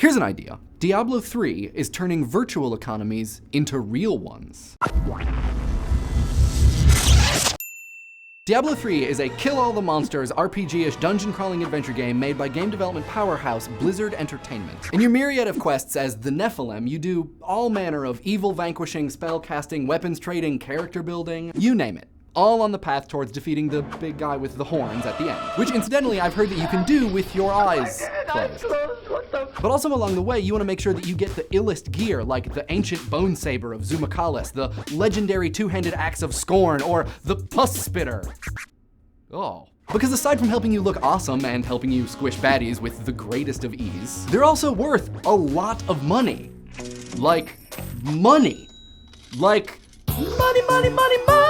Here's an idea. Diablo 3 is turning virtual economies into real ones. Diablo 3 is a kill-all-the-monsters RPG-ish dungeon-crawling adventure game made by game development powerhouse Blizzard Entertainment. In your myriad of quests as the Nephilim, you do all manner of evil vanquishing, spell casting, weapons trading, character building, you name it. All on the path towards defeating the big guy with the horns at the end. Which incidentally, I've heard that you can do with your eyes closed. But also along the way, you want to make sure that you get the illest gear, like the ancient bone saber of Zumakalis, the legendary two-handed axe of Scorn, or the pus spitter. Oh. Because aside from helping you look awesome and helping you squish baddies with the greatest of ease, they're also worth a lot of money. Like, money. Like, money, money, money, money!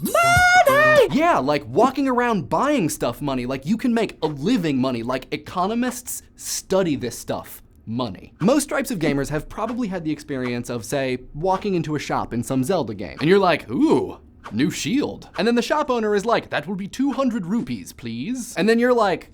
Money! Yeah, like walking around buying stuff money, like you can make a living money, like economists study this stuff money. Most stripes of gamers have probably had the experience of, say, walking into a shop in some Zelda game, and you're like, ooh, new shield. And then the shop owner is like, that will be 200 rupees, please. And then you're like,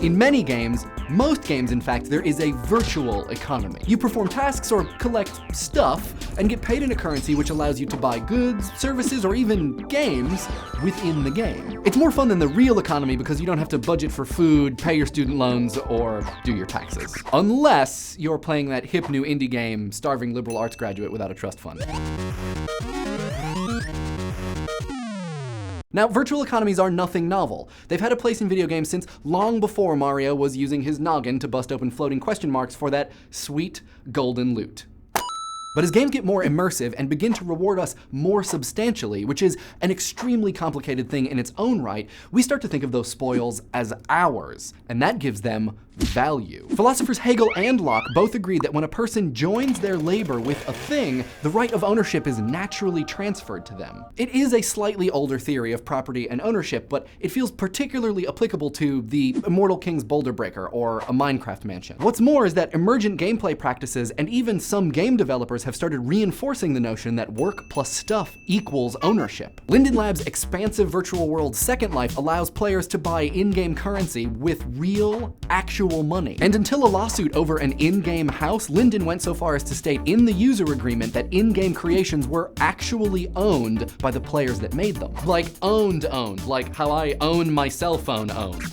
in many games, most games in fact, there is a virtual economy. You perform tasks or collect stuff and get paid in a currency which allows you to buy goods, services, or even games within the game. It's more fun than the real economy because you don't have to budget for food, pay your student loans, or do your taxes. Unless you're playing that hip new indie game, Starving Liberal Arts Graduate Without a Trust Fund. Now, virtual economies are nothing novel. They've had a place in video games since long before Mario was using his noggin to bust open floating question marks for that sweet golden loot. But as games get more immersive and begin to reward us more substantially, which is an extremely complicated thing in its own right, we start to think of those spoils as ours, and that gives them value. Philosophers Hegel and Locke both agreed that when a person joins their labor with a thing, the right of ownership is naturally transferred to them. It is a slightly older theory of property and ownership, but it feels particularly applicable to the Immortal King's Boulder Breaker or a Minecraft mansion. What's more is that emergent gameplay practices and even some game developers have started reinforcing the notion that work plus stuff equals ownership. Linden Labs' expansive virtual world Second Life allows players to buy in-game currency with real, actual money. And until a lawsuit over an in-game house, Linden went so far as to state in the user agreement that in-game creations were actually owned by the players that made them. Like owned, like how I own my cell phone owned.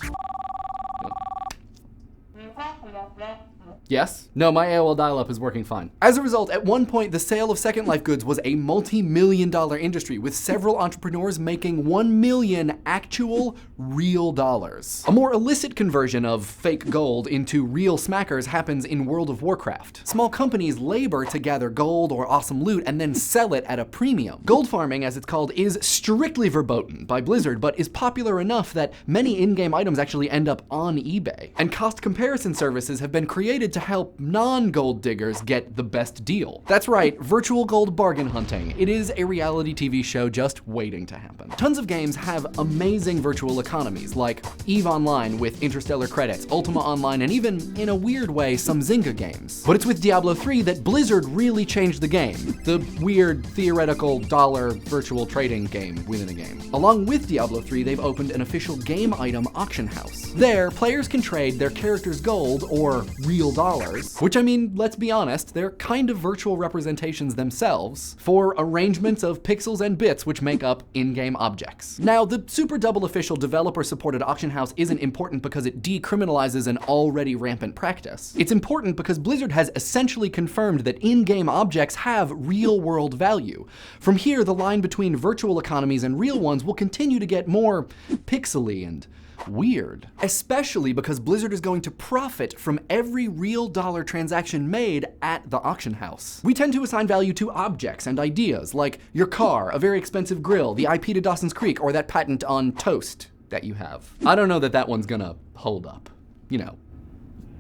Yes? No, my AOL dial-up is working fine. As a result, at one point, the sale of Second Life goods was a multi-million-dollar industry, with several entrepreneurs making 1 million actual real dollars. A more illicit conversion of fake gold into real smackers happens in World of Warcraft. Small companies labor to gather gold or awesome loot and then sell it at a premium. Gold farming, as it's called, is strictly verboten by Blizzard, but is popular enough that many in-game items actually end up on eBay. And cost comparison services have been created to help non-gold diggers get the best deal. That's right, virtual gold bargain hunting. It is a reality TV show just waiting to happen. Tons of games have amazing virtual economies, like EVE Online with Interstellar credits, Ultima Online, and even, in a weird way, some Zynga games. But it's with Diablo 3 that Blizzard really changed the game. The weird, theoretical dollar virtual trading game within a game. Along with Diablo 3, they've opened an official game item auction house. There, players can trade their character's gold, or real dollars, which, I mean, let's be honest, they're kind of virtual representations themselves, for arrangements of pixels and bits which make up in-game objects. Now, the super double official developer-supported auction house isn't important because it decriminalizes an already rampant practice. It's important because Blizzard has essentially confirmed that in-game objects have real-world value. From here, the line between virtual economies and real ones will continue to get more pixely and weird. Especially because Blizzard is going to profit from every real dollar transaction made at the auction house. We tend to assign value to objects and ideas, like your car, a very expensive grill, the IP to Dawson's Creek, or that patent on toast that you have. I don't know that that one's gonna hold up, you know,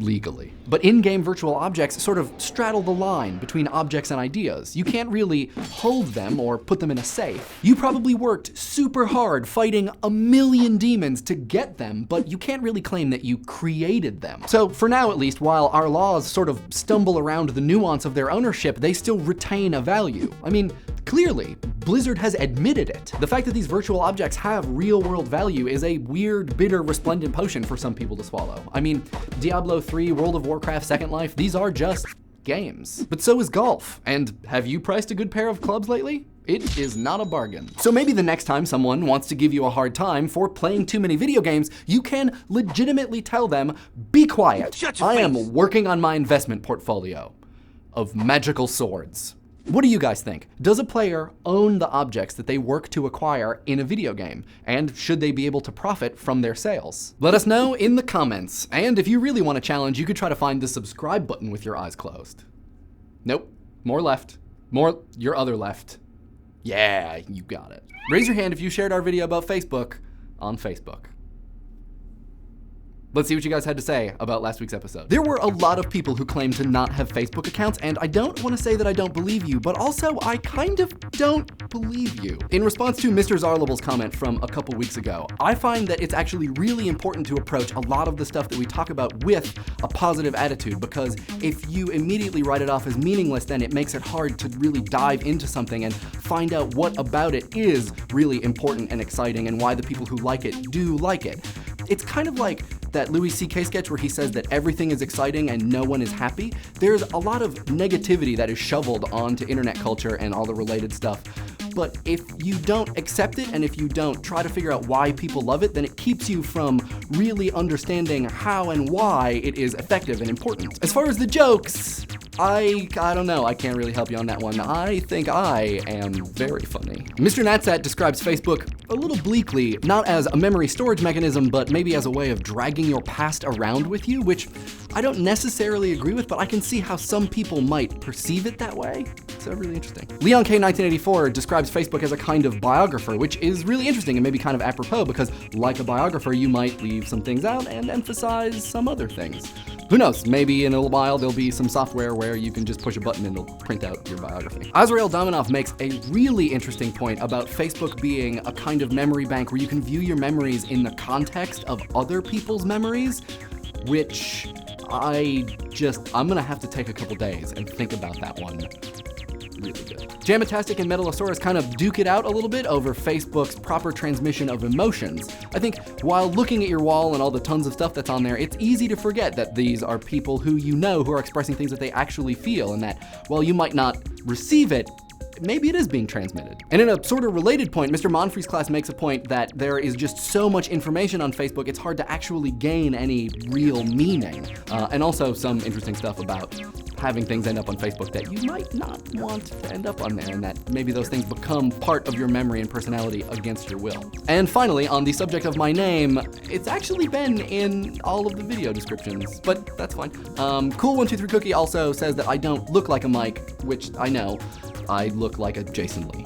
legally. But in-game virtual objects sort of straddle the line between objects and ideas. You can't really hold them or put them in a safe. You probably worked super hard fighting a million demons to get them, but you can't really claim that you created them. So for now at least, while our laws sort of stumble around the nuance of their ownership, they still retain a value. I mean, clearly, Blizzard has admitted it. The fact that these virtual objects have real-world value is a weird, bitter, resplendent potion for some people to swallow. I mean, Diablo 3, World of Warcraft, Second Life, these are just games. But so is golf. And have you priced a good pair of clubs lately? It is not a bargain. So maybe the next time someone wants to give you a hard time for playing too many video games, you can legitimately tell them, be quiet. Shut your I face. am working on my investment portfolio of magical swords. What do you guys think? Does a player own the objects that they work to acquire in a video game? And should they be able to profit from their sales? Let us know in the comments. And if you really want a challenge, you could try to find the subscribe button with your eyes closed. Nope. More left. More your other left. Yeah, you got it. Raise your hand if you shared our video about Facebook on Facebook. Let's see what you guys had to say about last week's episode. There were a lot of people who claim to not have Facebook accounts, and I don't want to say that I don't believe you, but also I kind of don't believe you. In response to Mr. Zarlable's comment from a couple weeks ago, I find that it's actually really important to approach a lot of the stuff that we talk about with a positive attitude, because if you immediately write it off as meaningless, then it makes it hard to really dive into something and find out what about it is really important and exciting and why the people who like it do like it. It's kind of like that Louis C.K. sketch where he says that everything is exciting and no one is happy. There's a lot of negativity that is shoveled onto internet culture and all the related stuff. But if you don't accept it and if you don't try to figure out why people love it, then it keeps you from really understanding how and why it is effective and important. As far as the jokes, I don't know. I can't really help you on that one. I think I am very funny. Mr. Natsat describes Facebook a little bleakly, not as a memory storage mechanism, but maybe as a way of dragging your past around with you, which I don't necessarily agree with, but I can see how some people might perceive it that way. So really interesting. Leon K. 1984 describes Facebook as a kind of biographer, which is really interesting and maybe kind of apropos because like a biographer, you might leave some things out and emphasize some other things. Who knows, maybe in a little while there'll be some software where you can just push a button and it'll print out your biography. Azrael Dominov makes a really interesting point about Facebook being a kind of memory bank where you can view your memories in the context of other people's memories, which I'm gonna have to take a couple days and think about that one. Really good. Jamatastic and Metalosaurus kind of duke it out a little bit over Facebook's proper transmission of emotions. I think while looking at your wall and all the tons of stuff that's on there, it's easy to forget that these are people who you know who are expressing things that they actually feel, and that while you might not receive it, maybe it is being transmitted. And in a sort of related point, Mr. Monfrey's class makes a point that there is just so much information on Facebook, it's hard to actually gain any real meaning. And also some interesting stuff about having things end up on Facebook that you might not want to end up on there, and that maybe those things become part of your memory and personality against your will. And finally, on the subject of my name, it's actually been in all of the video descriptions, but that's fine. Cool123Cookie also says that I don't look like a Mike, which I know. I look like a Jason Lee.